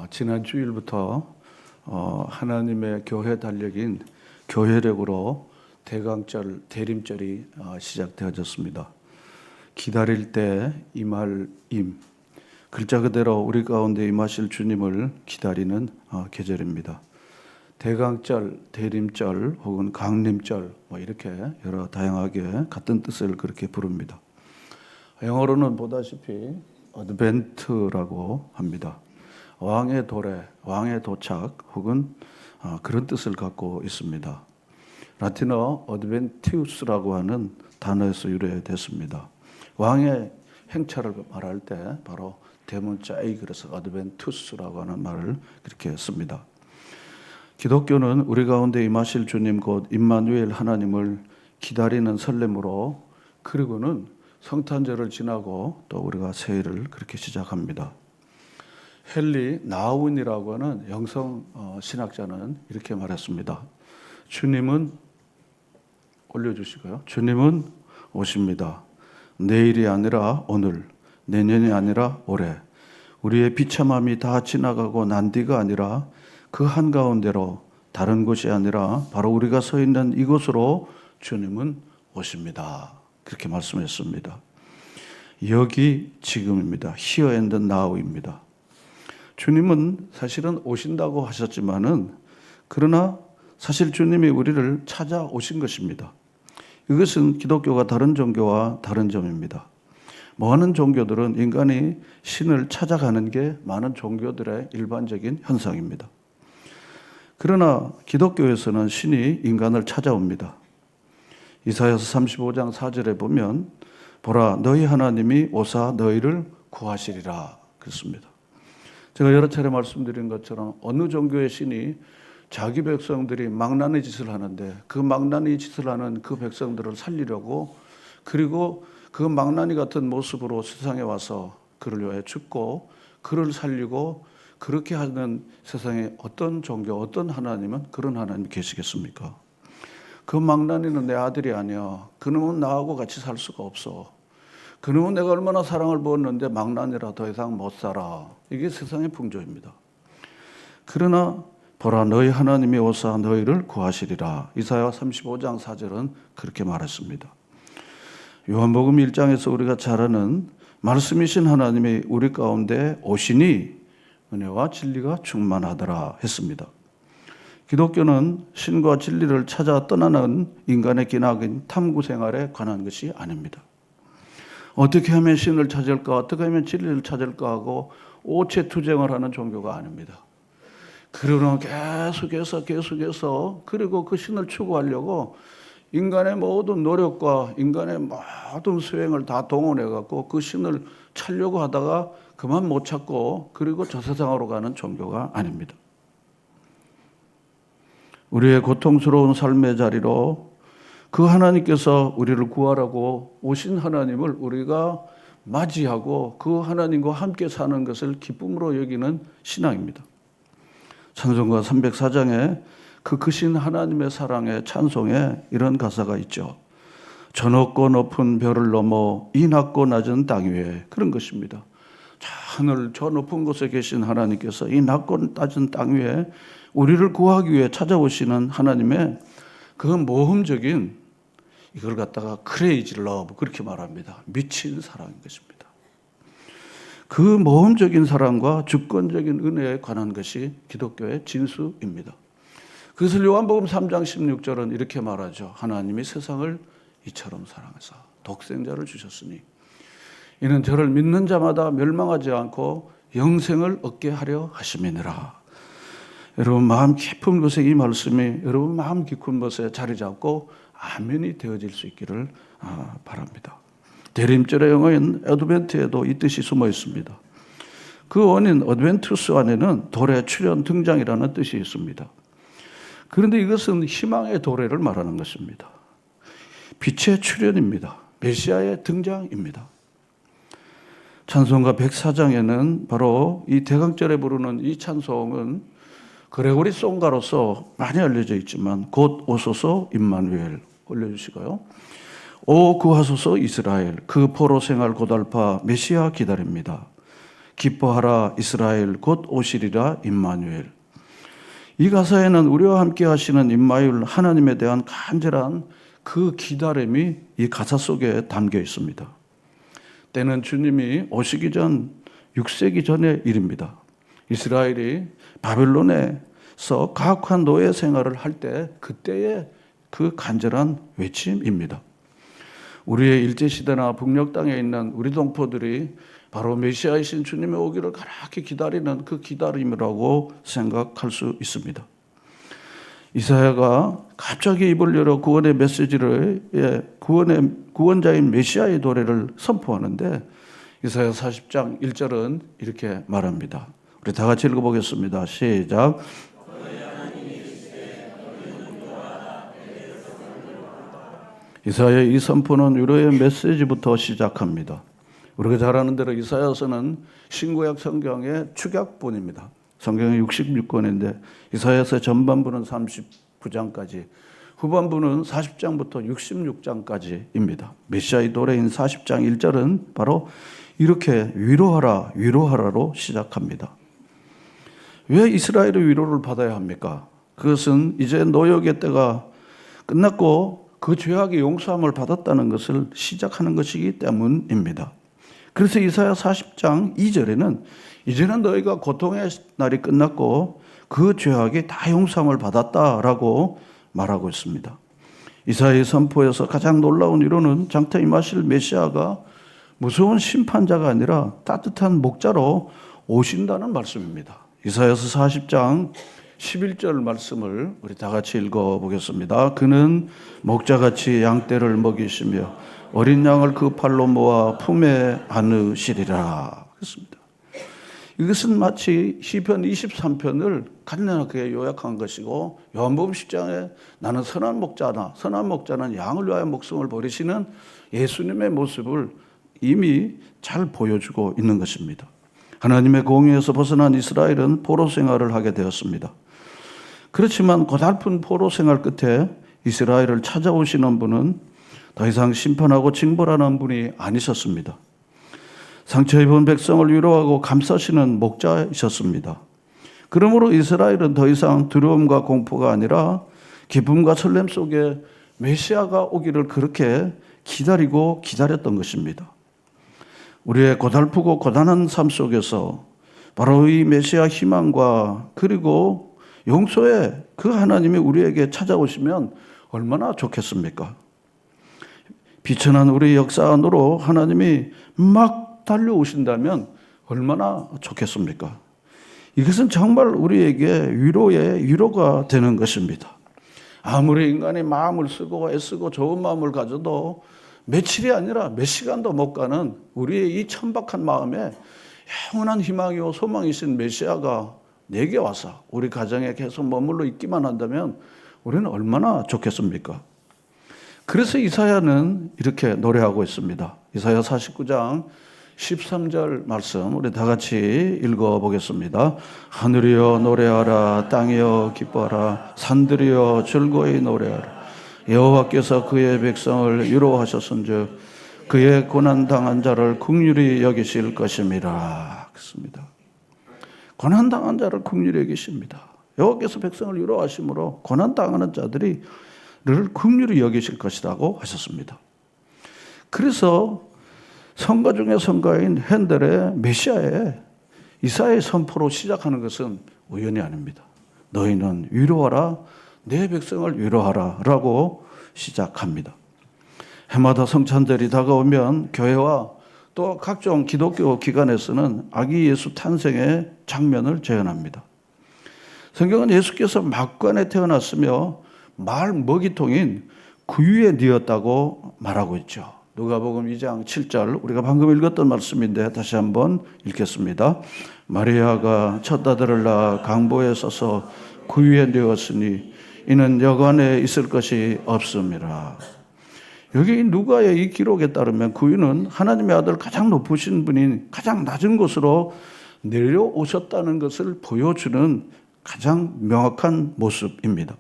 지난 주일부터 하나님의 교회 달력인 교회력으로 대강절, 대림절이 시작되어졌습니다. 기다릴 때 임할 임, 글자 그대로 우리 가운데 임하실 주님을 기다리는 계절입니다. 대강절, 대림절 혹은 강림절 이렇게 여러 다양하게 같은 뜻을 그렇게 부릅니다. 영어로는 보다시피 어드벤트라고 합니다. 왕의 도래, 왕의 도착 혹은 그런 뜻을 갖고 있습니다. 라틴어 어드벤티우스라고 하는 단어에서 유래됐습니다. 왕의 행차를 말할 때 바로 대문자이 그래서 어드벤투스라고 하는 말을 그렇게 씁니다. 기독교는 우리 가운데 임하실 주님 곧 임마누엘 하나님을 기다리는 설렘으로 그리고는 성탄절을 지나고 또 우리가 새해를 그렇게 시작합니다. 헨리 나우인이라고 하는 영성 신학자는 이렇게 말했습니다. 주님은 올려주시고요. 주님은 오십니다. 내일이 아니라 오늘, 내년이 아니라 올해. 우리의 비참함이 다 지나가고 난디가 아니라 그 한가운데로 다른 곳이 아니라 바로 우리가 서 있는 이곳으로 주님은 오십니다. 그렇게 말씀했습니다. 여기 지금입니다. Here and now입니다. 주님은 사실은 오신다고 하셨지만은 그러나 사실 주님이 우리를 찾아오신 것입니다. 이것은 기독교가 다른 종교와 다른 점입니다. 많은 종교들은 인간이 신을 찾아가는 게 많은 종교들의 일반적인 현상입니다. 그러나 기독교에서는 신이 인간을 찾아옵니다. 이사야서 35장 4절에 보면 보라 너희 하나님이 오사 너희를 구하시리라 그랬습니다. 제가 여러 차례 말씀드린 것처럼 어느 종교의 신이 자기 백성들이 망나니 짓을 하는데 그 망나니 짓을 하는 그 백성들을 살리려고 그리고 그 망나니 같은 모습으로 세상에 와서 그를 위해 죽고 그를 살리고 그렇게 하는 세상에 어떤 종교, 어떤 하나님은 그런 하나님이 계시겠습니까? 그 망나니는 내 아들이 아니야. 그놈은 나하고 같이 살 수가 없어. 그놈은 내가 얼마나 사랑을 부었는데 망나니라 더 이상 못 살아. 이게 세상의 풍조입니다. 그러나 보라 너희 하나님이 오사 너희를 구하시리라. 이사야 35장 4절은 그렇게 말했습니다. 요한복음 1장에서 우리가 잘 아는 말씀이신 하나님이 우리 가운데 오시니 은혜와 진리가 충만하더라 했습니다. 기독교는 신과 진리를 찾아 떠나는 인간의 기나긴 탐구 생활에 관한 것이 아닙니다. 어떻게 하면 신을 찾을까, 어떻게 하면 진리를 찾을까 하고 오체투쟁을 하는 종교가 아닙니다. 그러나 계속해서 그리고 그 신을 추구하려고 인간의 모든 노력과 인간의 모든 수행을 다 동원해갖고 그 신을 찾려고 하다가 그만 못 찾고 그리고 저 세상으로 가는 종교가 아닙니다. 우리의 고통스러운 삶의 자리로 그 하나님께서 우리를 구하라고 오신 하나님을 우리가 맞이하고 그 하나님과 함께 사는 것을 기쁨으로 여기는 신앙입니다. 찬송가 304장에 그 크신 하나님의 사랑의 찬송에 이런 가사가 있죠. 저 높고 높은 별을 넘어 이 낮고 낮은 땅 위에 그런 것입니다. 하늘 저 높은 곳에 계신 하나님께서 이 낮고 낮은 땅 위에 우리를 구하기 위해 찾아오시는 하나님의 그 모험적인 이걸 갖다가 크레이지 러브 그렇게 말합니다. 미친 사랑인 것입니다. 그 모험적인 사랑과 주권적인 은혜에 관한 것이 기독교의 진수입니다. 그것을 요한복음 3장 16절은 이렇게 말하죠. 하나님이 세상을 이처럼 사랑하사 독생자를 주셨으니 이는 저를 믿는 자마다 멸망하지 않고 영생을 얻게 하려 하심이니라. 여러분 마음 깊은 곳에 이 말씀이 여러분 마음 깊은 곳에 자리 잡고 아멘이 되어질 수 있기를 바랍니다. 대림절의 영어인 어드벤트에도 이 뜻이 숨어 있습니다. 그 원인 어드벤투스 안에는 도래, 출현, 등장이라는 뜻이 있습니다. 그런데 이것은 희망의 도래를 말하는 것입니다. 빛의 출현입니다. 메시아의 등장입니다. 찬송가 104장에는 바로 이 대강절에 부르는 이 찬송은 그레고리 송가로서 많이 알려져 있지만 곧 오소서 임마누엘 올려주시고요. 오 구하소서 이스라엘 그 포로 생활 고달파 메시아 기다립니다. 기뻐하라 이스라엘 곧 오시리라 임마누엘. 이 가사에는 우리와 함께 하시는 임마누엘 하나님에 대한 간절한 그 기다림이 이 가사 속에 담겨 있습니다. 때는 주님이 오시기 전 6세기 전의 일입니다. 이스라엘이 바벨론에서 가혹한 노예 생활을 할 때 그때의 그 간절한 외침입니다. 우리의 일제시대나 북녘 땅에 있는 우리 동포들이 바로 메시아이신 주님의 오기를 가라앉히 기다리는 그 기다림이라고 생각할 수 있습니다. 이사야가 갑자기 입을 열어 구원의 메시지를 구원자인 메시아의 도래를 선포하는데 이사야 40장 1절은 이렇게 말합니다. 우리 다 같이 읽어보겠습니다. 시작. 이사야의 이 선포는 위로의 메시지부터 시작합니다. 우리가 잘 아는 대로 이사야서는 신구약 성경의 축약본입니다. 성경이 66권인데 이사야서 전반부는 39장까지, 후반부는 40장부터 66장까지입니다. 메시아의 도래인 40장 1절은 바로 이렇게 위로하라, 위로하라로 시작합니다. 왜 이스라엘의 위로를 받아야 합니까? 그것은 이제 노역의 때가 끝났고 그 죄악의 용서함을 받았다는 것을 시작하는 것이기 때문입니다. 그래서 이사야 40장 2절에는 이제는 너희가 고통의 날이 끝났고 그 죄악이 다 용서함을 받았다라고 말하고 있습니다. 이사야의 선포에서 가장 놀라운 위로는 장차 임하실 메시아가 무서운 심판자가 아니라 따뜻한 목자로 오신다는 말씀입니다. 이사야서 40장 11절 말씀을 우리 다 같이 읽어보겠습니다. 그는 목자같이 양떼를 먹이시며 어린 양을 그 팔로 모아 품에 안으시리라. 그렇습니다. 이것은 마치 시편 23편을 간략하게 요약한 것이고, 요한복음 10장에 나는 선한 목자다, 선한 목자는 양을 위하여 목숨을 버리시는 예수님의 모습을 이미 잘 보여주고 있는 것입니다. 하나님의 공의에서 벗어난 이스라엘은 포로 생활을 하게 되었습니다. 그렇지만 고달픈 포로 생활 끝에 이스라엘을 찾아오시는 분은 더 이상 심판하고 징벌하는 분이 아니셨습니다. 상처 입은 백성을 위로하고 감싸시는 목자이셨습니다. 그러므로 이스라엘은 더 이상 두려움과 공포가 아니라 기쁨과 설렘 속에 메시아가 오기를 그렇게 기다리고 기다렸던 것입니다. 우리의 고달프고 고단한 삶 속에서 바로 이 메시아 희망과 그리고 용서의 그 하나님이 우리에게 찾아오시면 얼마나 좋겠습니까? 비천한 우리 역사 안으로 하나님이 막 달려오신다면 얼마나 좋겠습니까? 이것은 정말 우리에게 위로의 위로가 되는 것입니다. 아무리 인간이 마음을 쓰고 애쓰고 좋은 마음을 가져도 며칠이 아니라 몇 시간도 못 가는 우리의 이 천박한 마음에 영원한 희망이요 소망이신 메시아가 내게 와서 우리 가정에 계속 머물러 있기만 한다면 우리는 얼마나 좋겠습니까? 그래서 이사야는 이렇게 노래하고 있습니다. 이사야 49장 13절 말씀 우리 다 같이 읽어보겠습니다. 하늘이여 노래하라, 땅이여 기뻐하라, 산들이여 즐거이 노래하라. 여호와께서 그의 백성을 위로하셨은즉 그의 고난당한 자를 긍휼히 여기실 것임이라. 그렇습니다. 고난당한 자를 긍휼히 여기십니다. 여호와께서 백성을 위로하심으로 고난당하는 자들을 긍휼히 여기실 것이라고 하셨습니다. 그래서 성가 중에 성가인 핸델의 메시아의 이사야의 선포로 시작하는 것은 우연이 아닙니다. 너희는 위로하라, 내 백성을 위로하라 라고 시작합니다. 해마다 성찬절이 다가오면 교회와 또 각종 기독교 기관에서는 아기 예수 탄생의 장면을 재현합니다. 성경은 예수께서 막관에 태어났으며 말 먹이통인 구유에 뉘었다고 말하고 있죠. 누가복음 2장 7절 우리가 방금 읽었던 말씀인데 다시 한번 읽겠습니다. 마리아가 첫 아들을 낳아 강보에 서서 구유에 뉘었으니 이는 여관에 있을 것이 없음이라. 여기 누가의 이 기록에 따르면 구유는 하나님의 아들 가장 높으신 분인 가장 낮은 곳으로 내려오셨다는 것을 보여주는 가장 명확한 모습입니다.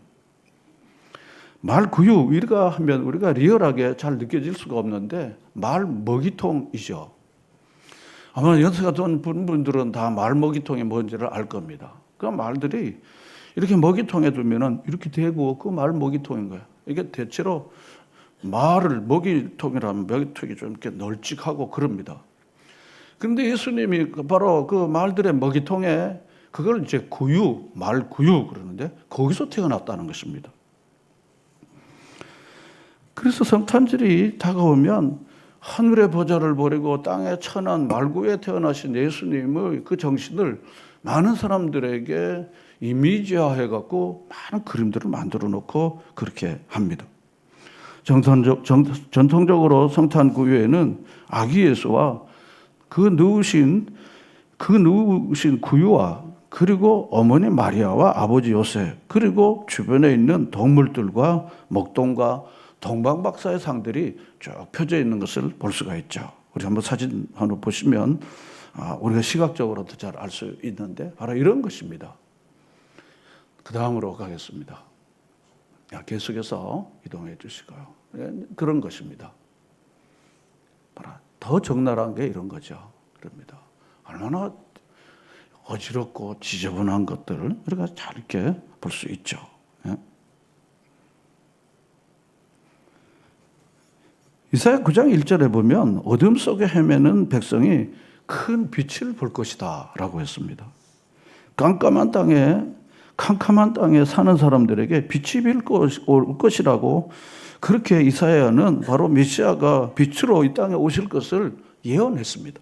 말 구유 우리가 하면 우리가 리얼하게 잘 느껴질 수가 없는데 말 먹이통이죠. 아마 연세가 된 분들은 다 말 먹이통이 뭔지를 알 겁니다. 그 말들이 이렇게 먹이통에 두면은 이렇게 되고 그 말 먹이통인 거예요. 이게 대체로 말을 먹이통이라면 먹이통이 좀 이렇게 널찍하고 그럽니다. 그런데 예수님이 바로 그 말들의 먹이통에 그걸 이제 구유, 말 구유 그러는데 거기서 태어났다는 것입니다. 그래서 성탄절이 다가오면 하늘의 보좌를 버리고 땅에 천한 말구에 태어나신 예수님의 그 정신을 많은 사람들에게 이미지화해 갖고 많은 그림들을 만들어 놓고 그렇게 합니다. 전통적으로 성탄 구유에는 아기 예수와 그 누우신 구유와 그리고 어머니 마리아와 아버지 요셉 그리고 주변에 있는 동물들과 목동과 동방박사의 상들이 쭉 펴져 있는 것을 볼 수가 있죠. 우리 한번 사진 한번 보시면 우리가 시각적으로도 잘 알 수 있는데 바로 이런 것입니다. 그 다음으로 가겠습니다. 계속해서 이동해 주시고요. 그런 것입니다. 더 적나라한 게 이런 거죠. 그럽니다. 얼마나 어지럽고 지저분한 것들을 우리가 잘 이렇게 볼 수 있죠. 이사야 9장 1절에 보면 어둠 속에 헤매는 백성이 큰 빛을 볼 것이다 라고 했습니다. 깜깜한 땅에 사는 사람들에게 빛이 올 것이라고 그렇게 이사야는 바로 메시아가 빛으로 이 땅에 오실 것을 예언했습니다.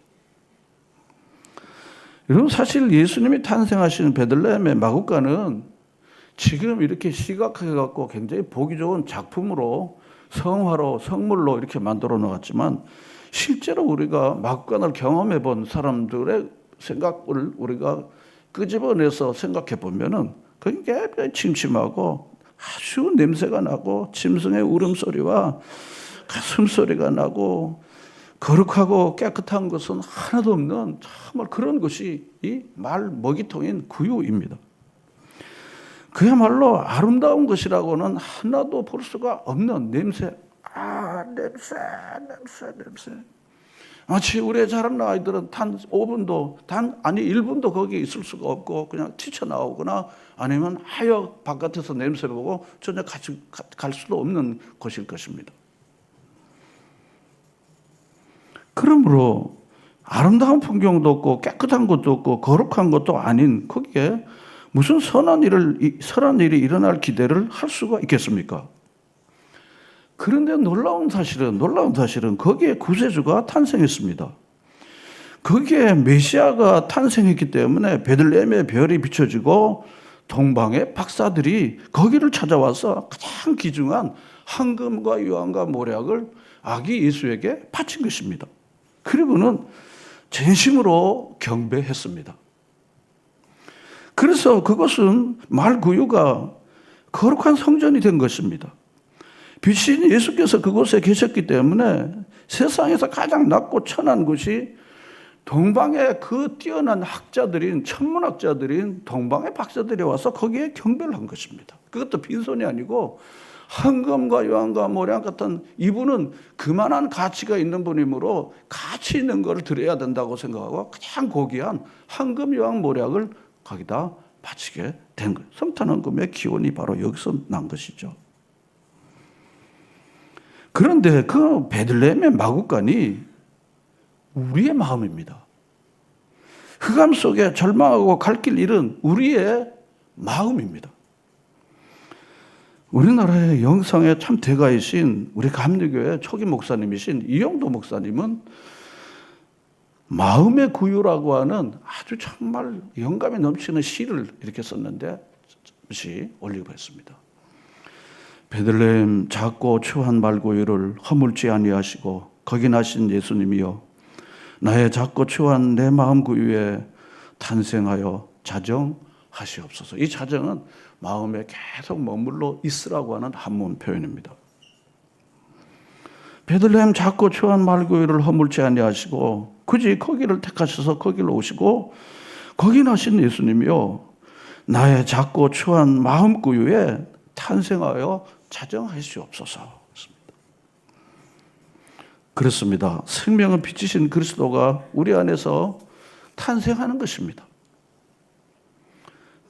여러분 사실 예수님이 탄생하신 베들레헴의 마구간은 지금 이렇게 시각해 갖고 굉장히 보기 좋은 작품으로 성화로 성물로 이렇게 만들어 놓았지만 실제로 우리가 마구간을 경험해 본 사람들의 생각을 우리가 끄집어내서 생각해 보면은 굉장히 침침하고 아주 냄새가 나고 짐승의 울음소리와 가슴소리가 나고 거룩하고 깨끗한 것은 하나도 없는 정말 그런 것이 이 말 먹이통인 구유입니다. 그야말로 아름다운 것이라고는 하나도 볼 수가 없는 냄새. 냄새. 마치 우리의 자란 아이들은 단 5분도, 1분도 거기 있을 수가 없고 그냥 튀쳐나오거나 아니면 하여 바깥에서 냄새를 보고 전혀 같이 갈 수도 없는 곳일 것입니다. 그러므로 아름다운 풍경도 없고 깨끗한 것도 없고 거룩한 것도 아닌 거기에 무슨 선한 일이 일어날 기대를 할 수가 있겠습니까? 그런데 놀라운 사실은 거기에 구세주가 탄생했습니다. 거기에 메시아가 탄생했기 때문에 베들레헴의 별이 비춰지고 동방의 박사들이 거기를 찾아와서 가장 귀중한 황금과 유황과 모략을 아기 예수에게 바친 것입니다. 그리고는 전심으로 경배했습니다. 그래서 그것은 말구유가 거룩한 성전이 된 것입니다. 빛인 예수께서 그곳에 계셨기 때문에 세상에서 가장 낮고 천한 곳이 동방의 그 뛰어난 학자들인 천문학자들인 동방의 박사들이 와서 거기에 경배를 한 것입니다. 그것도 빈손이 아니고 황금과 유황과 모략 같은 이분은 그만한 가치가 있는 분이므로 가치 있는 걸 드려야 된다고 생각하고 가장 고귀한 황금, 유황, 모략을 거기다 바치게 된 거예요. 성탄헌금의 기원이 바로 여기서 난 것이죠. 그런데 그 베들레헴의 마구간이 우리의 마음입니다. 흑암 속에 절망하고 갈 길 잃은 우리의 마음입니다. 우리나라의 영성의 참 대가이신 우리 감리교회 초기 목사님이신 이영도 목사님은 마음의 구유라고 하는 아주 정말 영감이 넘치는 시를 이렇게 썼는데 잠시 올리고 했습니다. 베들레헴 작고 추한 말구유를 허물지 아니하시고 거기 나신 예수님이여 나의 작고 추한 내 마음 구유에 탄생하여 자정하시옵소서. 이 자정은 마음에 계속 머물러 있으라고 하는 한문 표현입니다. 베들레헴 작고 추한 말구유를 허물지 아니하시고 굳이 거기를 택하셔서 거기로 오시고 거기 나신 예수님이요 나의 작고 추한 마음 구유에 탄생하여 자정하시옵소서. 그렇습니다. 생명은 빛이신 그리스도가 우리 안에서 탄생하는 것입니다.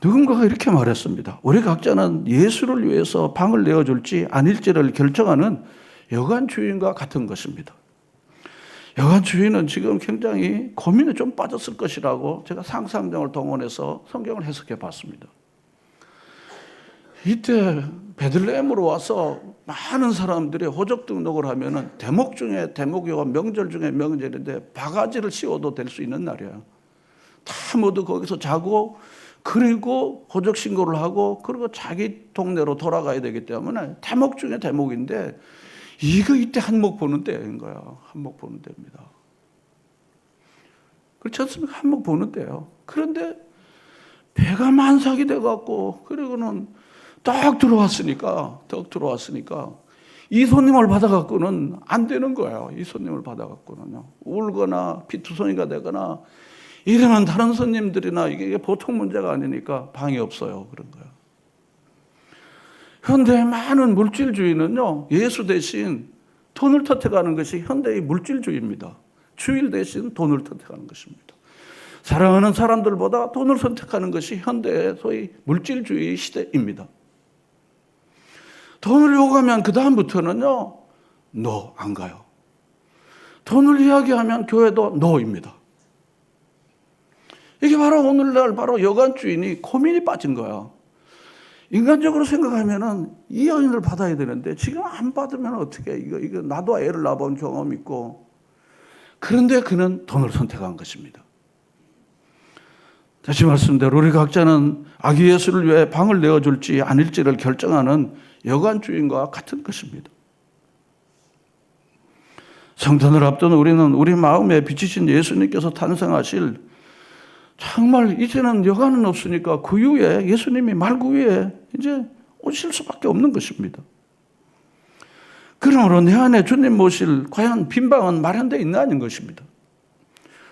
누군가가 이렇게 말했습니다. 우리 각자는 예수를 위해서 방을 내어줄지 아닐지를 결정하는 여관 주인과 같은 것입니다. 여관 주인은 지금 굉장히 고민에 좀 빠졌을 것이라고 제가 상상력을 동원해서 성경을 해석해 봤습니다. 이때 베들레헴으로 와서 많은 사람들이 호적 등록을 하면은 대목 중에 대목이고 명절 중에 명절인데 바가지를 씌워도 될 수 있는 날이에요. 다 모두 거기서 자고 그리고 호적 신고를 하고 그리고 자기 동네로 돌아가야 되기 때문에 대목 중에 대목인데 이때 한몫 보는 때인 거야. 한몫 보는 때입니다. 그렇지 않습니까? 한몫 보는 때예요. 그런데 배가 만삭이 돼갖고 그리고는 떡 들어왔으니까 이 손님을 받아갖고는 안 되는 거예요. 이 손님을 받아갖고는요. 울거나 피투성이가 되거나 이러면 다른 손님들이나 이게 보통 문제가 아니니까 방이 없어요. 그런 거예요. 현대의 많은 물질주의는요, 예수 대신 돈을 선택하는 것이 현대의 물질주의입니다. 주일 대신 돈을 선택하는 것입니다. 사랑하는 사람들보다 돈을 선택하는 것이 현대의 소위 물질주의 시대입니다. 돈을 요구하면 그 다음부터는요, no, 안 가요. 돈을 이야기하면 교회도 no입니다. 이게 바로 오늘날 바로 여관 주인이 고민이 빠진 거야. 인간적으로 생각하면은 이 여인을 받아야 되는데 지금 안 받으면 어떻게 이거 나도 애를 낳아본 경험 있고 그런데 그는 돈을 선택한 것입니다. 다시 말씀대로 우리 각자는 아기 예수를 위해 방을 내어줄지 아닐지를 결정하는 여관 주인과 같은 것입니다. 성탄을 앞둔 우리는 우리 마음에 비치신 예수님께서 탄생하실 정말 이제는 여관은 없으니까 구유에 예수님이 말구유에 이제 오실 수밖에 없는 것입니다. 그러므로 내 안에 주님 모실 과연 빈 방은 마련되어 있는 것입니다.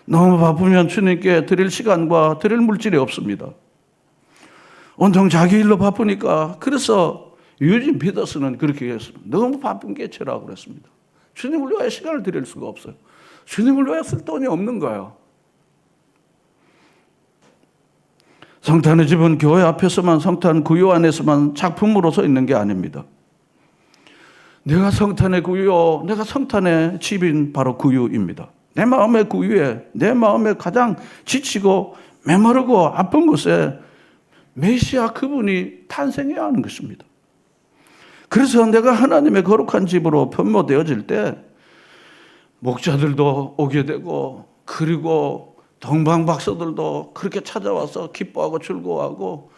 너무 바쁘면 주님께 드릴 시간과 드릴 물질이 없습니다. 온통 자기 일로 바쁘니까 그래서 유진 피더스는 그렇게 했습니다. 너무 바쁜 개체라고 그랬습니다. 주님을 위해 시간을 드릴 수가 없어요. 주님을 위해 쓸 돈이 없는 거예요. 성탄의 집은 교회 앞에서만 성탄 구유 안에서만 작품으로 서 있는 게 아닙니다. 내가 성탄의 구유, 내가 성탄의 집인 바로 구유입니다. 내 마음의 구유에, 내 마음에 가장 지치고 메마르고 아픈 곳에 메시아 그분이 탄생해야 하는 것입니다. 그래서 내가 하나님의 거룩한 집으로 변모되어질 때 목자들도 오게 되고 그리고 동방박사들도 그렇게 찾아와서 기뻐하고 즐거워하고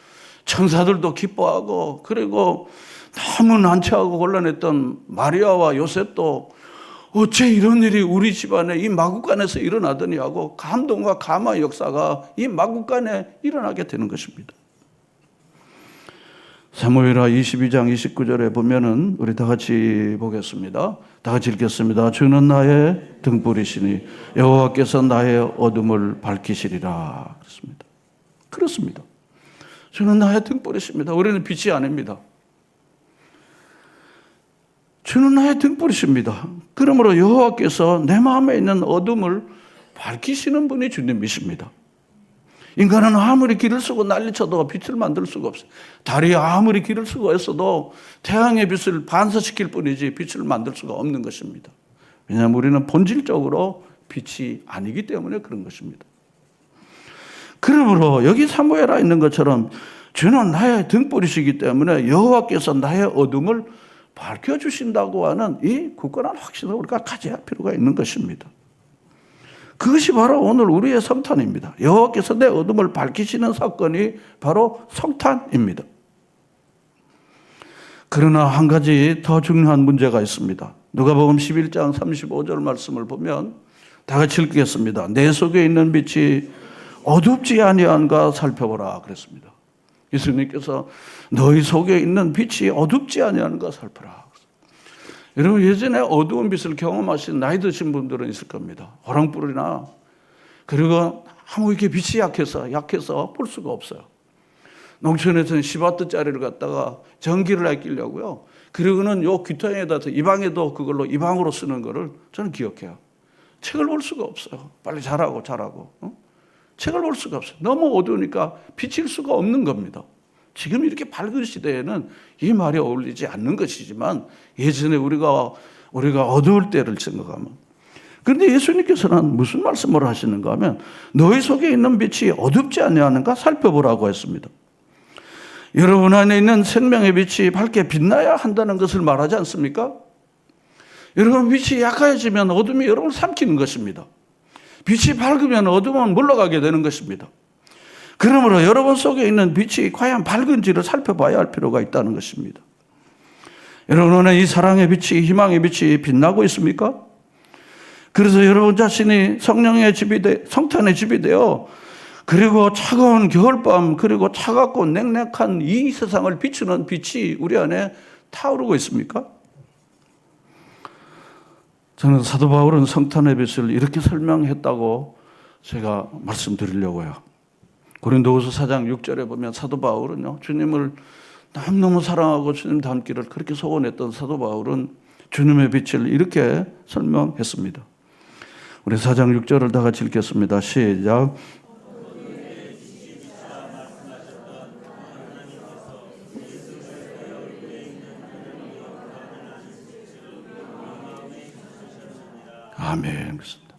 천사들도 기뻐하고 그리고 너무 난처하고 곤란했던 마리아와 요셉도 어째 이런 일이 우리 집안에 이 마국간에서 일어나더니 하고 감동과 감화의 역사가 이 마국간에 일어나게 되는 것입니다. 사무엘하 22장 29절에 보면은 우리 다 같이 보겠습니다. 다 같이 읽겠습니다. 주는 나의 등불이시니 여호와께서 나의 어둠을 밝히시리라. 그렇습니다. 그렇습니다. 주는 나의 등불이십니다. 우리는 빛이 아닙니다. 주는 나의 등불이십니다. 그러므로 여호와께서 내 마음에 있는 어둠을 밝히시는 분이 주님이십니다. 인간은 아무리 길을 쓰고 난리쳐도 빛을 만들 수가 없어요. 달이 아무리 길을 쓰고 했어도 태양의 빛을 반사시킬 뿐이지 빛을 만들 수가 없는 것입니다. 왜냐하면 우리는 본질적으로 빛이 아니기 때문에 그런 것입니다. 그러므로 여기 사무엘하 있는 것처럼 주는 나의 등불이시기 때문에 여호와께서 나의 어둠을 밝혀주신다고 하는 이 굳건한 확신을 우리가 가져야 할 필요가 있는 것입니다. 그것이 바로 오늘 우리의 성탄입니다. 여호와께서 내 어둠을 밝히시는 사건이 바로 성탄입니다. 그러나 한 가지 더 중요한 문제가 있습니다. 누가복음 11장 35절 말씀을 보면 다 같이 읽겠습니다. 내 속에 있는 빛이 어둡지 아니한가 살펴보라 그랬습니다. 예수님께서 너희 속에 있는 빛이 어둡지 아니한가 살펴라. 여러분 예전에 어두운 빛을 경험하신 나이 드신 분들은 있을 겁니다. 호랑불이나 그리고 아무 이렇게 빛이 약해서 볼 수가 없어요. 농촌에서는 10W짜리를 갖다가 전기를 아끼려고요. 그리고는 요 귀퉁이에다 이 방에도 그걸로 이 방으로 쓰는 거를 저는 기억해요. 책을 볼 수가 없어요. 빨리 자라고. 책을 볼 수가 없어요. 너무 어두우니까 비칠 수가 없는 겁니다. 지금 이렇게 밝은 시대에는 이 말이 어울리지 않는 것이지만 예전에 우리가 어두울 때를 생각하면, 그런데 예수님께서는 무슨 말씀을 하시는가 하면 너희 속에 있는 빛이 어둡지 아니하는가 살펴보라고 했습니다. 여러분 안에 있는 생명의 빛이 밝게 빛나야 한다는 것을 말하지 않습니까? 여러분 빛이 약해지면 어둠이 여러분을 삼키는 것입니다. 빛이 밝으면 어둠은 물러가게 되는 것입니다. 그러므로 여러분 속에 있는 빛이 과연 밝은지를 살펴봐야 할 필요가 있다는 것입니다. 여러분은 이 사랑의 빛이, 희망의 빛이 빛나고 있습니까? 그래서 여러분 자신이 성령의 성탄의 집이 되어 그리고 차가운 겨울밤, 그리고 차갑고 냉랭한 이 세상을 비추는 빛이 우리 안에 타오르고 있습니까? 저는 사도 바울은 성탄의 빛을 이렇게 설명했다고 제가 말씀드리려고요. 고린도후서 4장 6절에 보면 사도 바울은요, 주님을 너무너무 사랑하고 주님 닮기를 그렇게 소원했던 사도 바울은 주님의 빛을 이렇게 설명했습니다. 우리 4장 6절을 다 같이 읽겠습니다. 시작. 아멘. 그렇습니다.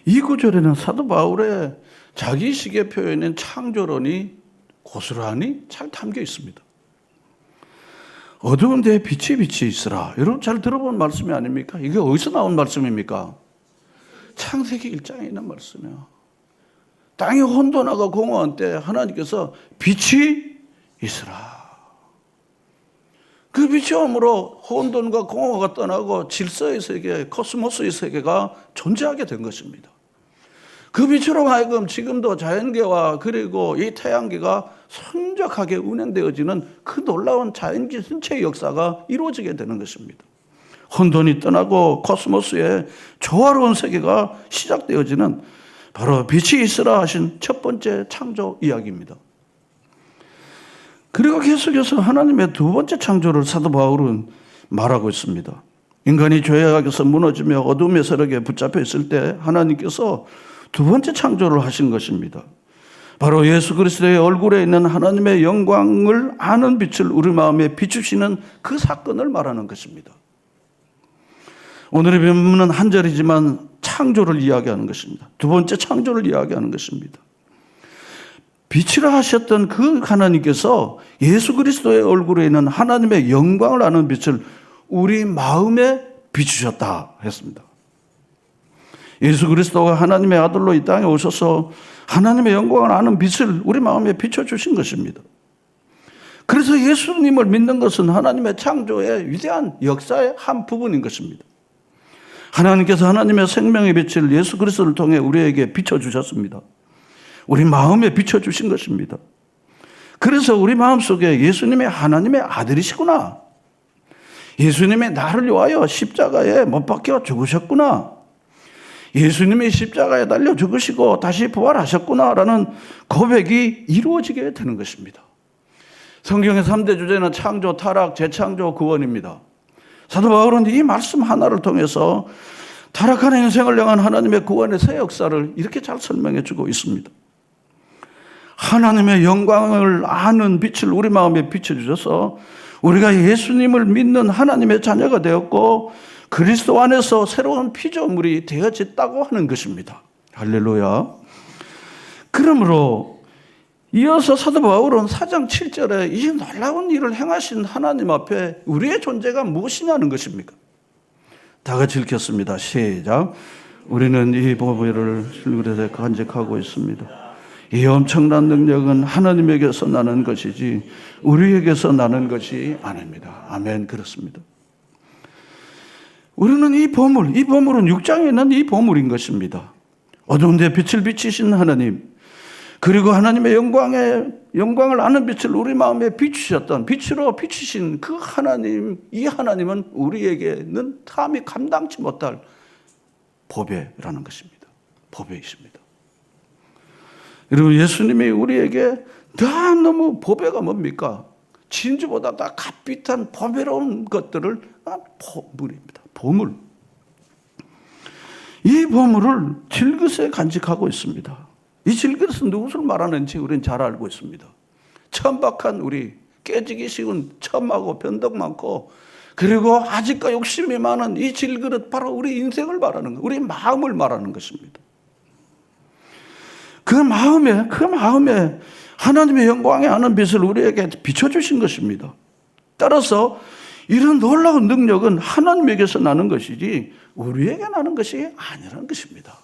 이 구절에는 사도 바울의 자기식의 표현인 창조론이 고스란히 잘 담겨 있습니다. 어두운 데에 빛이 있으라. 여러분 잘 들어본 말씀이 아닙니까? 이게 어디서 나온 말씀입니까? 창세기 1장에 있는 말씀이에요. 땅이 혼돈하고 공허한 때 하나님께서 빛이 있으라. 그 빛이 오므로 혼돈과 공허가 떠나고 질서의 세계, 코스모스의 세계가 존재하게 된 것입니다. 그 빛으로 하여금 지금도 자연계와 그리고 이 태양계가 순적하게 운행되어지는 그 놀라운 자연계 전체의 역사가 이루어지게 되는 것입니다. 혼돈이 떠나고 코스모스의 조화로운 세계가 시작되어지는 바로 빛이 있으라 하신 첫 번째 창조 이야기입니다. 그리고 계속해서 하나님의 두 번째 창조를 사도 바울은 말하고 있습니다. 인간이 죄악에서 무너지며 어둠의 세력에 붙잡혀 있을 때 하나님께서 두 번째 창조를 하신 것입니다. 바로 예수 그리스도의 얼굴에 있는 하나님의 영광을 아는 빛을 우리 마음에 비추시는 그 사건을 말하는 것입니다. 오늘의 본문은 한 절이지만 창조를 이야기하는 것입니다. 두 번째 창조를 이야기하는 것입니다. 빛이라 하셨던 그 하나님께서 예수 그리스도의 얼굴에 있는 하나님의 영광을 아는 빛을 우리 마음에 비추셨다 했습니다. 예수 그리스도가 하나님의 아들로 이 땅에 오셔서 하나님의 영광을 아는 빛을 우리 마음에 비춰주신 것입니다. 그래서 예수님을 믿는 것은 하나님의 창조의 위대한 역사의 한 부분인 것입니다. 하나님께서 하나님의 생명의 빛을 예수 그리스도를 통해 우리에게 비춰주셨습니다. 우리 마음에 비춰주신 것입니다. 그래서 우리 마음속에 예수님이 하나님의 아들이시구나. 예수님이 나를 위하여 십자가에 못 박혀 죽으셨구나. 예수님이 십자가에 달려 죽으시고 다시 부활하셨구나라는 고백이 이루어지게 되는 것입니다. 성경의 3대 주제는 창조, 타락, 재창조, 구원입니다. 사도 바울은 이 말씀 하나를 통해서 타락한 인생을 향한 하나님의 구원의 새 역사를 이렇게 잘 설명해 주고 있습니다. 하나님의 영광을 아는 빛을 우리 마음에 비춰주셔서 우리가 예수님을 믿는 하나님의 자녀가 되었고 그리스도 안에서 새로운 피조물이 되어졌다고 하는 것입니다. 할렐루야. 그러므로 이어서 사도 바울은 4장 7절에 이 놀라운 일을 행하신 하나님 앞에 우리의 존재가 무엇이냐는 것입니까? 다 같이 읽겠습니다. 시작. 우리는 이 보배를 실그릇에 간직하고 있습니다. 이 엄청난 능력은 하나님에게서 나는 것이지 우리에게서 나는 것이 아닙니다. 아멘. 그렇습니다. 우리는 이 보물은 6장에 있는 이 보물인 것입니다. 어두운 데 빛을 비치신 하나님, 그리고 하나님의 영광을 아는 빛을 우리 마음에 비추셨던 빛으로 비추신 그 하나님, 이 하나님은 우리에게는 감히 감당치 못할 보배라는 것입니다. 보배이십니다. 여러분, 예수님이 우리에게 다 너무 보배가 뭡니까? 진주보다 다 값비싼 보배로운 것들을 보물입니다. 보물. 이 보물을 질그릇에 간직하고 있습니다. 이 질그릇은 누구를 말하는지 우리는 잘 알고 있습니다. 천박한 우리, 깨지기 쉬운 첨하고 변덕 많고, 그리고 아직과 욕심이 많은 이 질그릇, 바로 우리 인생을 말하는 것, 우리 마음을 말하는 것입니다. 그 마음에 하나님의 영광의 하는 빛을 우리에게 비춰주신 것입니다. 따라서 이런 놀라운 능력은 하나님에게서 나는 것이지 우리에게 나는 것이 아니라는 것입니다.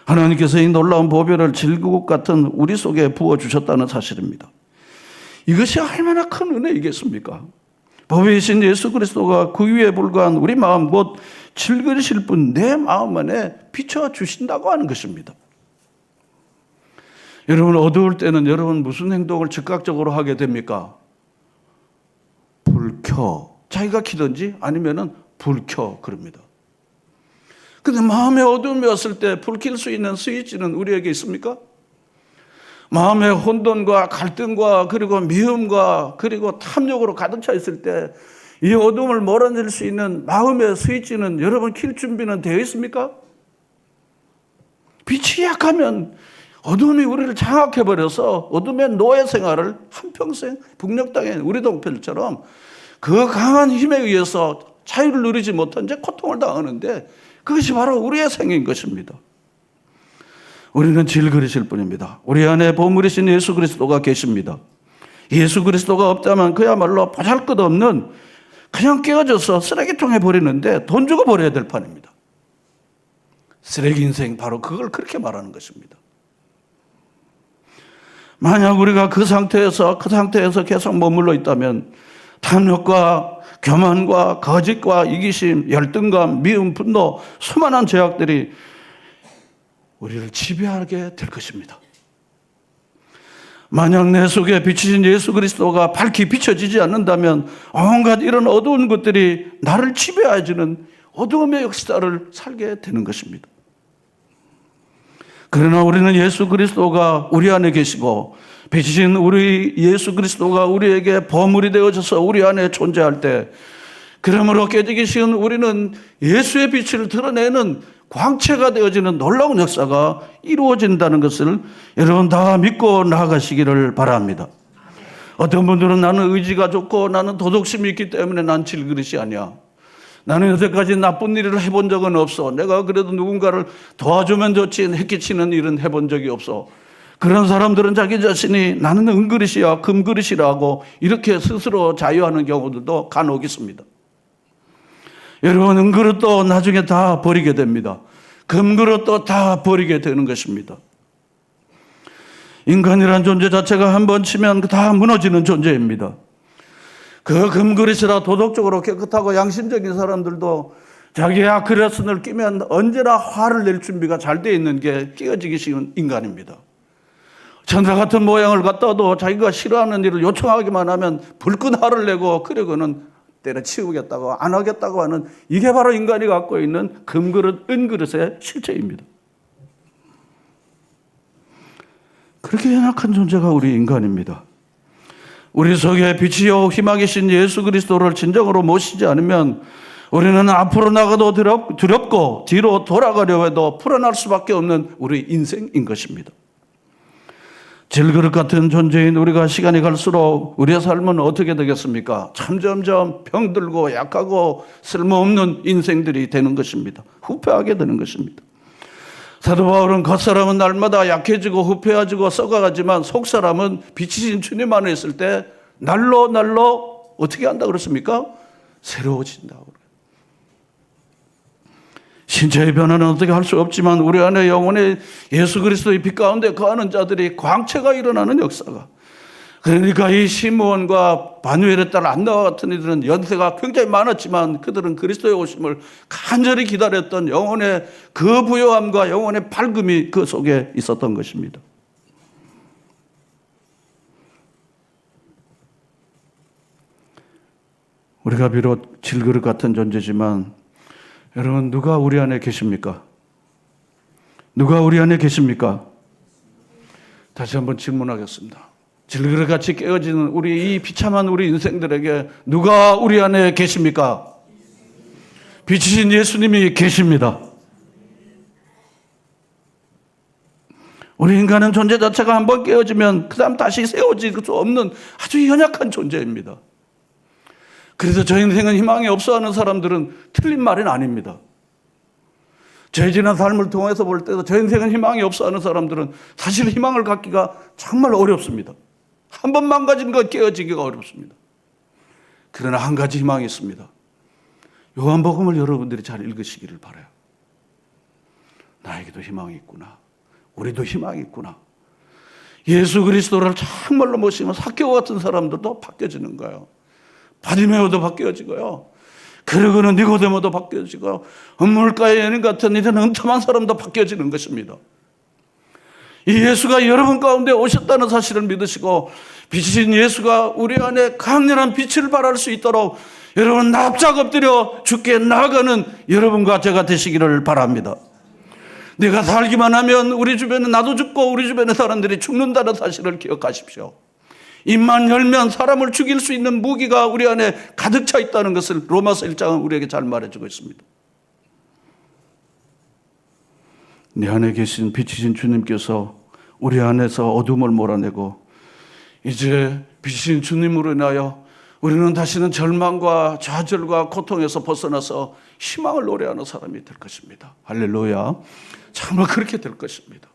하나님께서 이 놀라운 보배를 질그릇 같은 우리 속에 부어주셨다는 사실입니다. 이것이 얼마나 큰 은혜이겠습니까? 보배이신 예수 그리스도가 그 위에 불과한 우리 마음, 곧 질그릇일 뿐 내 마음 안에 비춰주신다고 하는 것입니다. 여러분, 어두울 때는 여러분 무슨 행동을 즉각적으로 하게 됩니까? 불 켜. 자기가 키든지 아니면은 불 켜. 그럽니다. 근데 마음의 어두움이 왔을 때 불 켤 수 있는 스위치는 우리에게 있습니까? 마음의 혼돈과 갈등과 그리고 미움과 그리고 탐욕으로 가득 차 있을 때 이 어둠을 몰아낼 수 있는 마음의 스위치는 여러분 킬 준비는 되어 있습니까? 빛이 약하면 어둠이 우리를 장악해버려서 어둠의 노예 생활을 한평생 북녘 땅에 우리 동편처럼 그 강한 힘에 의해서 자유를 누리지 못한 채 고통을 당하는데 그것이 바로 우리의 생인 것입니다. 우리는 질그릇일 뿐입니다. 우리 안에 보물이신 예수 그리스도가 계십니다. 예수 그리스도가 없다면 그야말로 보잘것없는 그냥 깨어져서 쓰레기통에 버리는데 돈 주고 버려야 될 판입니다. 쓰레기 인생, 바로 그걸 그렇게 말하는 것입니다. 만약 우리가 그 상태에서 계속 머물러 있다면 탐욕과 교만과 거짓과 이기심, 열등감, 미움, 분노, 수많은 죄악들이 우리를 지배하게 될 것입니다. 만약 내 속에 비추신 예수 그리스도가 밝히 비춰지지 않는다면 온갖 이런 어두운 것들이 나를 지배해주는 어두움의 역사를 살게 되는 것입니다. 그러나 우리는 예수 그리스도가 우리 안에 계시고 비추신 우리 예수 그리스도가 우리에게 보물이 되어져서 우리 안에 존재할 때, 그러므로 깨지기 쉬운 우리는 예수의 빛을 드러내는 광채가 되어지는 놀라운 역사가 이루어진다는 것을 여러분 다 믿고 나아가시기를 바랍니다. 어떤 분들은 나는 의지가 좋고 나는 도덕심이 있기 때문에 난 질그릇이 아니야. 나는 여태까지 나쁜 일을 해본 적은 없어. 내가 그래도 누군가를 도와주면 좋지 해끼치는 일은 해본 적이 없어. 그런 사람들은 자기 자신이 나는 은그릇이야, 금그릇이라고 이렇게 스스로 자유하는 경우들도 간혹 있습니다. 여러분, 은그릇도 나중에 다 버리게 됩니다. 금그릇도 다 버리게 되는 것입니다. 인간이란 존재 자체가 한번 치면 다 무너지는 존재입니다. 그 금그릇이라 도덕적으로 깨끗하고 양심적인 사람들도 자기의 그릇을 끼면 언제나 화를 낼 준비가 잘 되어 있는 게 깨어지기 쉬운 인간입니다. 천사 같은 모양을 갖다도 자기가 싫어하는 일을 요청하기만 하면 불끈 화를 내고 그러고는 때려치우겠다고 안 하겠다고 하는, 이게 바로 인간이 갖고 있는 금그릇, 은그릇의 실체입니다. 그렇게 연약한 존재가 우리 인간입니다. 우리 속에 빛이요 희망이신 예수 그리스도를 진정으로 모시지 않으면 우리는 앞으로 나가도 두렵고 뒤로 돌아가려 해도 풀어날 수밖에 없는 우리 인생인 것입니다. 질그릇 같은 존재인 우리가 시간이 갈수록 우리의 삶은 어떻게 되겠습니까? 점점점 병들고 약하고 쓸모없는 인생들이 되는 것입니다. 후패하게 되는 것입니다. 사도 바울은 겉사람은 날마다 약해지고 후패해지고 썩어가지만 속사람은 빛이신 주님 안에 있을 때 날로 어떻게 한다 그랬습니까? 새로워진다고. 신체의 변화는 어떻게 할 수 없지만 우리 안에 영혼의 예수 그리스도의 빛 가운데 거하는 자들이 광채가 일어나는 역사가. 그러니까 이 시므온과 바누엘에 따라 안나와 같은 이들은 연세가 굉장히 많았지만 그들은 그리스도의 오심을 간절히 기다렸던 영혼의 그 부요함과 영혼의 밝음이 그 속에 있었던 것입니다. 우리가 비록 질그릇 같은 존재지만 여러분, 누가 우리 안에 계십니까? 누가 우리 안에 계십니까? 다시 한번 질문하겠습니다. 질그릇같이 깨어지는 우리 이 비참한 우리 인생들에게 누가 우리 안에 계십니까? 빛이신 예수님이 계십니다. 우리 인간은 존재 자체가 한번 깨어지면 그 다음 다시 세워질 수 없는 아주 연약한 존재입니다. 그래서 저 인생은 희망이 없어 하는 사람들은 틀린 말은 아닙니다. 죄 지난 삶을 통해서 볼 때도 저 인생은 희망이 없어 하는 사람들은 사실 희망을 갖기가 정말 어렵습니다. 한 번 망가진 것 깨어지기가 어렵습니다. 그러나 한 가지 희망이 있습니다. 요한복음을 여러분들이 잘 읽으시기를 바라요. 나에게도 희망이 있구나. 우리도 희망이 있구나. 예수 그리스도를 정말로 모시면 삭개오 같은 사람들도 바뀌어지는 거예요. 바디메오도 바뀌어지고요. 그러고는 니고데모도 바뀌어지고 음물가의 연인 같은 이런 엉터만 사람도 바뀌어지는 것입니다. 이 예수가 여러분 가운데 오셨다는 사실을 믿으시고 빛이신 예수가 우리 안에 강렬한 빛을 발할 수 있도록 여러분 납작 엎드려 주께 나아가는 여러분과 제가 되시기를 바랍니다. 내가 살기만 하면 우리 주변에 나도 죽고 우리 주변의 사람들이 죽는다는 사실을 기억하십시오. 입만 열면 사람을 죽일 수 있는 무기가 우리 안에 가득 차 있다는 것을 로마서 1장은 우리에게 잘 말해주고 있습니다. 내 안에 계신 빛이신 주님께서 우리 안에서 어둠을 몰아내고 이제 빛이신 주님으로 인하여 우리는 다시는 절망과 좌절과 고통에서 벗어나서 희망을 노래하는 사람이 될 것입니다. 할렐루야. 정말 그렇게 될 것입니다.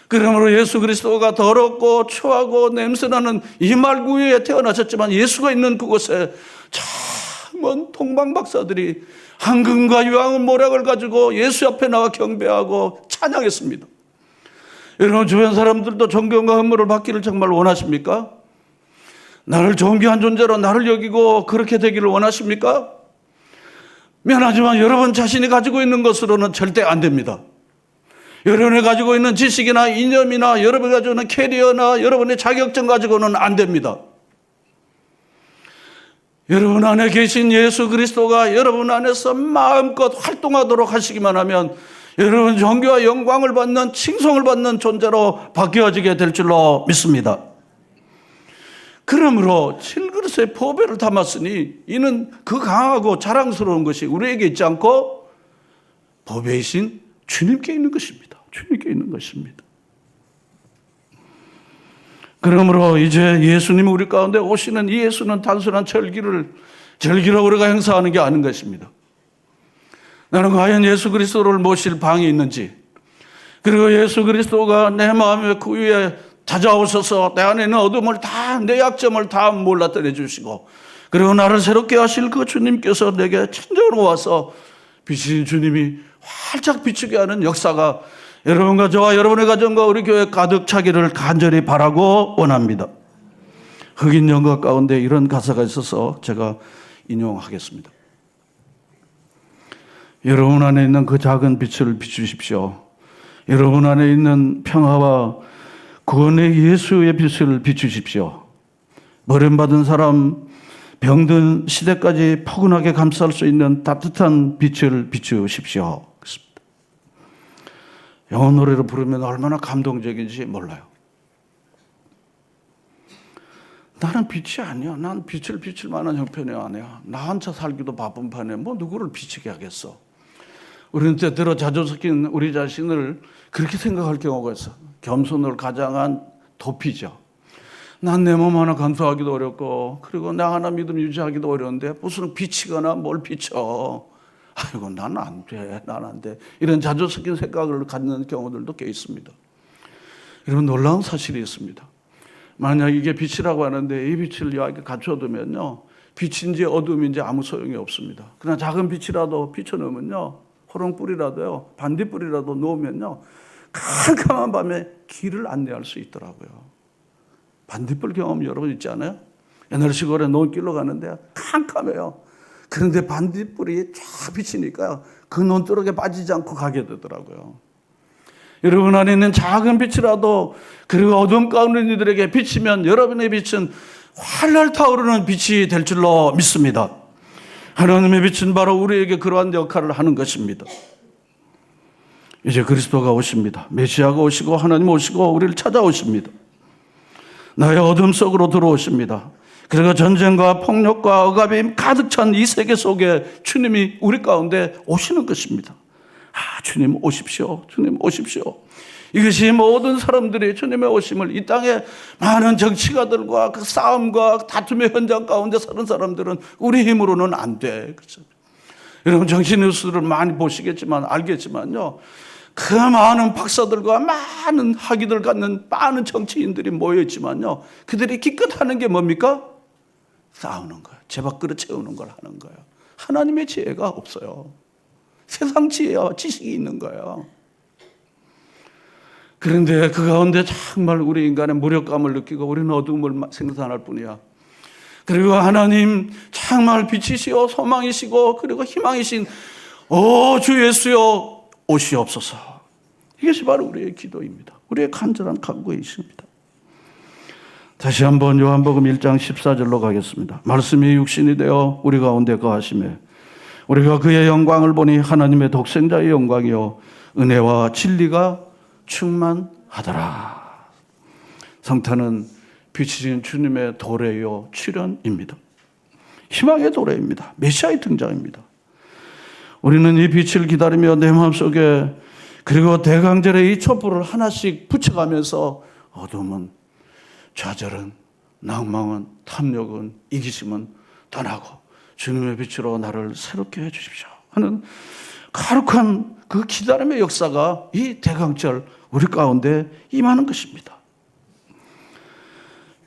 그러므로 예수 그리스도가 더럽고 추하고 냄새나는 이말구에 태어나셨지만 예수가 있는 그곳에 참은 동방박사들이 황금과 유황은 모략을 가지고 예수 앞에 나와 경배하고 찬양했습니다. 여러분 주변 사람들도 존경과 헌물을 받기를 정말 원하십니까? 나를 존귀한 존재로 나를 여기고 그렇게 되기를 원하십니까? 미안하지만 여러분 자신이 가지고 있는 것으로는 절대 안 됩니다. 여러분이 가지고 있는 지식이나 이념이나 여러분이 가지고 있는 캐리어나 여러분의 자격증 가지고는 안 됩니다. 여러분 안에 계신 예수 그리스도가 여러분 안에서 마음껏 활동하도록 하시기만 하면 여러분 존귀와 영광을 받는 칭송을 받는 존재로 바뀌어지게 될 줄로 믿습니다. 그러므로 칠그릇에 보배를 담았으니 이는 그 강하고 자랑스러운 것이 우리에게 있지 않고 보배이신 주님께 있는 것입니다. 주님께 있는 것입니다. 그러므로 이제 예수님이 우리 가운데 오시는 이 예수는 단순한 절기로 우리가 행사하는 게 아닌 것입니다. 나는 과연 예수 그리스도를 모실 방이 있는지, 그리고 예수 그리스도가 내 마음의 그 위에 찾아오셔서 내 안에 있는 어둠을 다, 내 약점을 다 몰라떠내 주시고, 그리고 나를 새롭게 하실 그 주님께서 내게 친정으로 와서 빛이신 주님이 활짝 비추게 하는 역사가 여러분과 저와 여러분의 가정과 우리 교회 가득 차기를 간절히 바라고 원합니다. 흑인 연가 가운데 이런 가사가 있어서 제가 인용하겠습니다. 여러분 안에 있는 그 작은 빛을 비추십시오. 여러분 안에 있는 평화와 구원의 예수의 빛을 비추십시오. 버림받은 사람, 병든 시대까지 포근하게 감쌀 수 있는 따뜻한 빛을 비추십시오. 영어 노래를 부르면 얼마나 감동적인지 몰라요. 나는 빛이 아니야. 난 빛을 비출 만한 형편이 아니야. 나 혼자 살기도 바쁜 판에 뭐 누구를 비치게 하겠어. 우리는 때때로 자주 섞인 우리 자신을 그렇게 생각할 경우가 있어. 겸손을 가장한 도피죠. 난 내 몸 하나 감수하기도 어렵고, 그리고 나 하나 믿음 유지하기도 어려운데 무슨 비치거나 뭘 비춰. 아이고, 난 안 돼, 난 안 돼. 이런 자주 섞인 생각을 갖는 경우들도 꽤 있습니다. 이런 놀라운 사실이 있습니다. 만약 이게 빛이라고 하는데 이 빛을 이렇게 갖춰두면요, 빛인지 어둠인지 아무 소용이 없습니다. 그러나 작은 빛이라도 비춰놓으면요, 호롱불이라도요, 반딧불이라도 놓으면요, 캄캄한 밤에 길을 안내할 수 있더라고요. 반딧불 경험 여러분 있지 않아요? 옛날 시골에 논길로 가는데 캄캄해요. 그런데 반딧불이 쫙 비치니까 그 논두렁에 빠지지 않고 가게 되더라고요. 여러분 안에 있는 작은 빛이라도, 그리고 어둠 가운데 있는 이들에게 비치면 여러분의 빛은 활활 타오르는 빛이 될 줄로 믿습니다. 하나님의 빛은 바로 우리에게 그러한 역할을 하는 것입니다. 이제 그리스도가 오십니다. 메시아가 오시고 하나님 오시고 우리를 찾아오십니다. 나의 어둠 속으로 들어오십니다. 그리고 전쟁과 폭력과 억압이 가득 찬 이 세계 속에 주님이 우리 가운데 오시는 것입니다. 주님 오십시오. 주님 오십시오. 이것이 모든 사람들이 주님의 오심을, 이 땅에 많은 정치가들과 그 싸움과 다툼의 현장 가운데 사는 사람들은 우리 힘으로는 안 돼. 그렇죠? 여러분 정치 뉴스를 많이 보시겠지만 알겠지만요, 그 많은 박사들과 많은 학위들 갖는 많은 정치인들이 모여있지만요, 그들이 기껏 하는 게 뭡니까? 싸우는 거예요. 제밥그릇 채우는 걸 하는 거예요. 하나님의 지혜가 없어요. 세상 지혜와 지식이 있는 거예요. 그런데 그 가운데 정말 우리 인간의 무력감을 느끼고 우리는 어둠을 생산할 뿐이야. 그리고 하나님 정말 빛이시오 소망이시고 그리고 희망이신 주 예수여 오시옵소서. 이것이 바로 우리의 기도입니다. 우리의 간절한 간구이십니다. 다시 한번 요한복음 1장 14절로 가겠습니다. 말씀이 육신이 되어 우리 가운데 거하심에 우리가 그의 영광을 보니 하나님의 독생자의 영광이요 은혜와 진리가 충만하더라. 성탄은 빛이신 주님의 도래요 출현입니다. 희망의 도래입니다. 메시아의 등장입니다. 우리는 이 빛을 기다리며 내 마음속에 그리고 대강절의 이 촛불을 하나씩 붙여가면서 어둠은, 좌절은, 낭망은, 탐욕은, 이기심은 떠나고 주님의 빛으로 나를 새롭게 해주십시오 하는 거룩한 그 기다림의 역사가 이 대강절 우리 가운데 임하는 것입니다.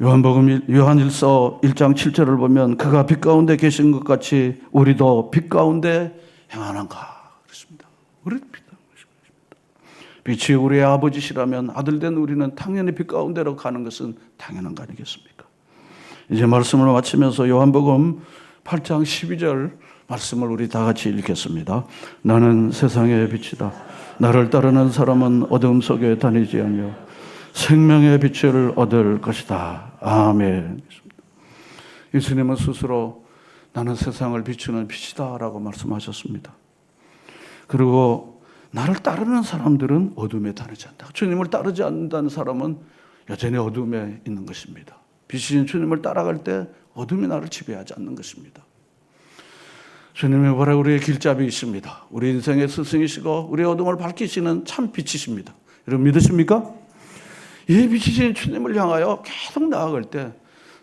요한일서 1장 7절을 보면 그가 빛 가운데 계신 것 같이 우리도 빛 가운데 행하는가 그렇습니다. 우리 빛이 우리의 아버지시라면 아들된 우리는 당연히 빛 가운데로 가는 것은 당연한 거 아니겠습니까? 이제 말씀을 마치면서 요한복음 8장 12절 말씀을 우리 다 같이 읽겠습니다. 나는 세상의 빛이다. 나를 따르는 사람은 어둠 속에 다니지 아니하며 생명의 빛을 얻을 것이다. 아멘. 예수님은 스스로 나는 세상을 비추는 빛이다 라고 말씀하셨습니다. 그리고 나를 따르는 사람들은 어둠에 다니지 않는다. 주님을 따르지 않는다는 사람은 여전히 어둠에 있는 것입니다. 빛이신 주님을 따라갈 때 어둠이 나를 지배하지 않는 것입니다. 주님의 바로 우리의 길잡이이십니다. 우리 인생의 스승이시고 우리의 어둠을 밝히시는 참 빛이십니다. 여러분 믿으십니까? 이 빛이신 주님을 향하여 계속 나아갈 때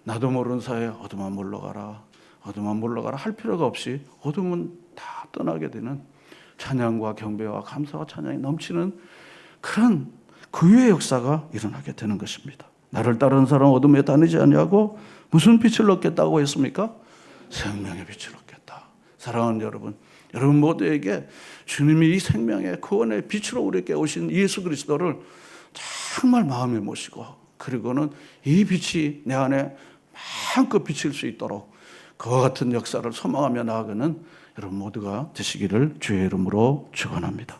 나도 모르는 사이에 어둠아 물러가라, 어둠아 물러가라 할 필요가 없이 어둠은 다 떠나게 되는 찬양과 경배와 감사와 찬양이 넘치는 그런 구유의 역사가 일어나게 되는 것입니다. 나를 따르는 사람은 어둠에 다니지 아니하고 무슨 빛을 얻겠다고 했습니까? 생명의 빛을 얻겠다. 사랑하는 여러분, 여러분 모두에게 주님이 이 생명의 구원의 빛으로 우리에게 오신 예수 그리스도를 정말 마음에 모시고 그리고는 이 빛이 내 안에 마음껏 비칠 수 있도록 그와 같은 역사를 소망하며 나아가는 여러분 모두가 되시기를 주의 이름으로 축원합니다.